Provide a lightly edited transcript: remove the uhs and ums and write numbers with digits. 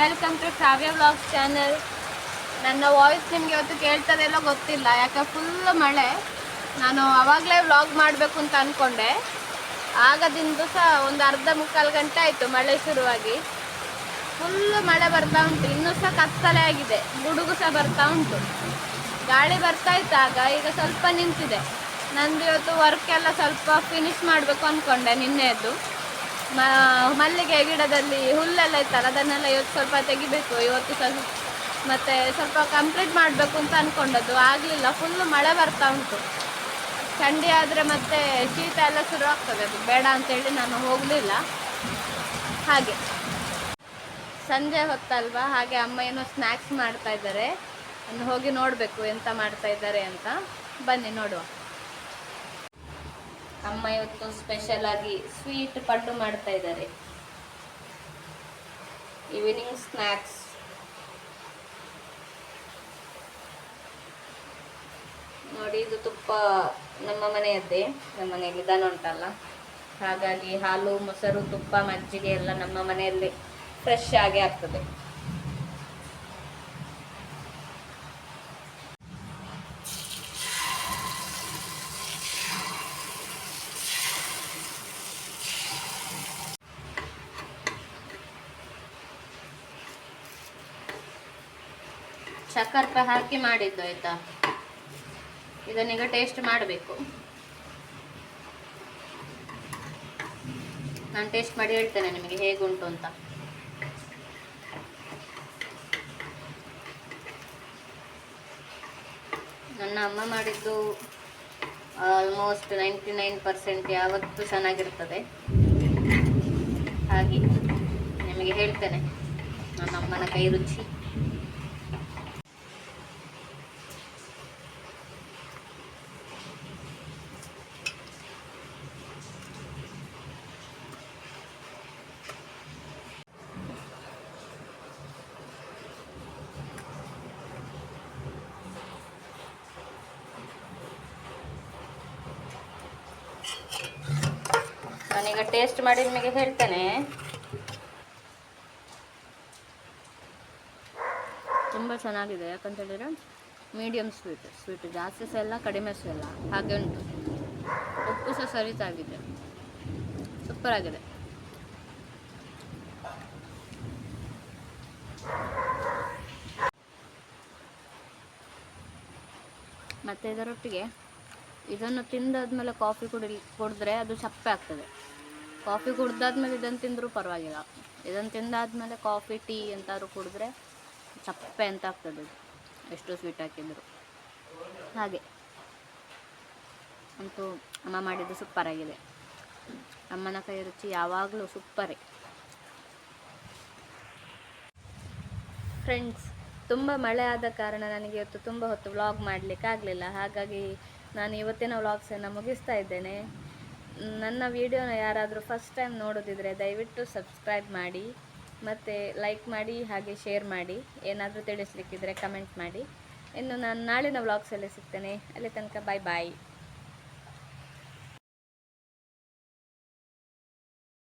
Welcome to Shravya vlogs channel. ನನ್ನ voice ನಿಮಗೆ ಇವತ್ತು ಕೇಳ್ತದೆಲ್ಲೋ ಗೊತ್ತಿಲ್ಲ, ಯಾಕೆ ಫುಲ್ ಮಳೆ. ನಾನು ಆವಾಗಲೇ ವ್ಲಾಗ್ ಮಾಡಬೇಕು ಅಂತ ಅಂದ್ಕೊಂಡೆ. ಆಗದಿಂದ ಸಹ ಒಂದು ಅರ್ಧ ಮುಕ್ಕಾಲು ಗಂಟೆ ಆಯಿತು ಮಳೆ ಶುರುವಾಗಿ. ಫುಲ್ ಮಳೆ ಬರ್ತಾ ಉಂಟು, ಇನ್ನೂ ಸಹ ಕತ್ತಲೆ ಆಗಿದೆ, ಗುಡುಗು ಸಹ ಬರ್ತಾ ಉಂಟು, ಗಾಳಿ ಬರ್ತಾ ಇತ್ತು. ಈಗ ಸ್ವಲ್ಪ ನಿಂತಿದೆ. ನಂದು ಇವತ್ತು ವರ್ಕ್ ಎಲ್ಲ ಸ್ವಲ್ಪ ಫಿನಿಶ್ ಮಾಡಬೇಕು ಅಂದ್ಕೊಂಡೆ ನಿನ್ನೆದ್ದು. ಮಲ್ಲಿಗೆ ಗಿಡದಲ್ಲಿ ಹುಲ್ಲೆಲ್ಲ ಇತ್ತಲ್ಲ, ಅದನ್ನೆಲ್ಲ ಇವತ್ತು ಸ್ವಲ್ಪ ತೆಗಿಬೇಕು. ಇವತ್ತು ಸ್ವಲ್ಪ ಮತ್ತು ಸ್ವಲ್ಪ ಕಂಪ್ಲೀಟ್ ಮಾಡಬೇಕು ಅಂತ ಅಂದ್ಕೊಂಡದ್ದು, ಆಗಲಿಲ್ಲ. ಫುಲ್ಲು ಮಳೆ ಬರ್ತಾ ಉಂಟು. ಥಂಡಿ ಆದರೆ ಮತ್ತೆ ಶೀತ ಎಲ್ಲ ಶುರು ಆಗ್ತದೆ, ಅದು ಬೇಡ ಅಂತೇಳಿ ನಾನು ಹೋಗಲಿಲ್ಲ. ಹಾಗೆ ಸಂಜೆ ಹೊತ್ತಲ್ವಾ, ಹಾಗೆ ಅಮ್ಮ ಏನೋ ಸ್ನ್ಯಾಕ್ಸ್ ಮಾಡ್ತಾ ಇದ್ದಾರೆ. ಇನ್ನು ಹೋಗಿ ನೋಡಬೇಕು ಎಂತ ಮಾಡ್ತಾ ಇದ್ದಾರೆ ಅಂತ. ಬನ್ನಿ ನೋಡುವ. ಅಮ್ಮ ಇವತ್ತು ಸ್ಪೆಷಲ್ ಆಗಿ ಸ್ವೀಟ್ ಪಡ್ಡು ಮಾಡ್ತಾ ಇದ್ದಾರೆ, ಈವ್ನಿಂಗ್ ಸ್ನ್ಯಾಕ್ಸ್. ನೋಡಿ, ಇದು ತುಪ್ಪ ನಮ್ಮ ಮನೆಯದ್ದೇ. ನಮ್ಮ ಮನೆಯಲ್ಲಿ ದನ ಉಂಟಲ್ಲ, ಹಾಗಾಗಿ ಹಾಲು, ಮೊಸರು, ತುಪ್ಪ, ಮಜ್ಜಿಗೆ ಎಲ್ಲ ನಮ್ಮ ಮನೆಯಲ್ಲಿ ಫ್ರೆಶ್ ಆಗಿ ಆಗ್ತದೆ. ಸಕ್ಕರೆ ಹಾಕಿ ಮಾಡಿದ್ದು ಆಯ್ತಾ. ಇದನ್ನೀಗ ಟೇಸ್ಟ್ ಮಾಡಬೇಕು. ನಾನು ಟೇಸ್ಟ್ ಮಾಡಿ ಹೇಳ್ತೇನೆ ನಿಮಗೆ ಹೇಗುಂಟು ಅಂತ. ನನ್ನ ಅಮ್ಮ ಮಾಡಿದ್ದು ಆಲ್ಮೋಸ್ಟ್ 99% ಯಾವತ್ತೂ ಚೆನ್ನಾಗಿರ್ತದೆ. ಹಾಗೆ ನಿಮಗೆ ಹೇಳ್ತೇನೆ ನನ್ನ ಅಮ್ಮನ ಕೈ ರುಚಿ. ನಾನೀಗ ಟೇಸ್ಟ್ ಮಾಡಿ ನಿಮಗೆ ಹೇಳ್ತೇನೆ. ತುಂಬ ಚೆನ್ನಾಗಿದೆ, ಯಾಕಂತ ಹೇಳಿದರೆ ಮೀಡಿಯಮ್ ಸ್ವೀಟ್ ಜಾಸ್ತಿ ಸಹ ಇಲ್ಲ, ಕಡಿಮೆ ಸಹ ಇಲ್ಲ, ಹಾಗೆ ಉಂಟು. ಉಪ್ಪು ಸಹ ಸರಿತಾಗಿದೆ, ಸೂಪರ್ ಆಗಿದೆ. ಮತ್ತು ಇದರೊಟ್ಟಿಗೆ ಇದನ್ನು ತಿಂದಾದ್ಮೇಲೆ ಕಾಫಿ ಕುಡಿದ್ರೆ ಅದು ಚಪ್ಪೆ ಆಗ್ತದೆ. ಕಾಫಿ ಕುಡ್ದಾದ್ಮೇಲೆ ಇದನ್ನು ತಿಂದರೂ ಪರವಾಗಿಲ್ಲ, ಇದನ್ನು ತಿಂದಾದ್ಮೇಲೆ ಕಾಫಿ, ಟೀ ಎಂತಾದ್ರು ಕುಡಿದ್ರೆ ಚಪ್ಪೆ ಅಂತ ಆಗ್ತದೆ, ಎಷ್ಟು ಸ್ವೀಟ್ ಹಾಕಿದ್ರು. ಹಾಗೆ ಅಂತೂ ಅಮ್ಮ ಮಾಡಿದ್ದು ಸೂಪರಾಗಿದೆ. ಅಮ್ಮನ ಕೈ ರುಚಿ ಯಾವಾಗಲೂ ಸೂಪರೇ. ಫ್ರೆಂಡ್ಸ್, ತುಂಬ ಮಳೆ ಆದ ಕಾರಣ ನನಗೆ ಇವತ್ತು ತುಂಬ ಹೊತ್ತು ವ್ಲಾಗ್ ಮಾಡಲಿಕ್ಕೆ ಆಗಲಿಲ್ಲ. ಹಾಗಾಗಿ ನಾನು ಇವತ್ತಿನ ವ್ಲಾಗ್ಸನ್ನು ಮುಗಿಸ್ತಾ ಇದ್ದೇನೆ. ನನ್ನ ವಿಡಿಯೋನ ಯಾರಾದರೂ ಫಸ್ಟ್ ಟೈಮ್ ನೋಡೋದಿದ್ರೆ ದಯವಿಟ್ಟು ಸಬ್ಸ್ಕ್ರೈಬ್ ಮಾಡಿ, ಮತ್ತು ಲೈಕ್ ಮಾಡಿ, ಹಾಗೆ ಶೇರ್ ಮಾಡಿ. ಏನಾದರೂ ತಿಳಿಸ್ಲಿಕ್ಕಿದ್ರೆ ಕಮೆಂಟ್ ಮಾಡಿ. ಇನ್ನು ನಾನು ನಾಳಿನ ವ್ಲಾಗ್ಸಲ್ಲಿ ಸಿಗ್ತೇನೆ. ಅಲ್ಲಿ ತನಕ ಬಾಯ್ ಬಾಯ್.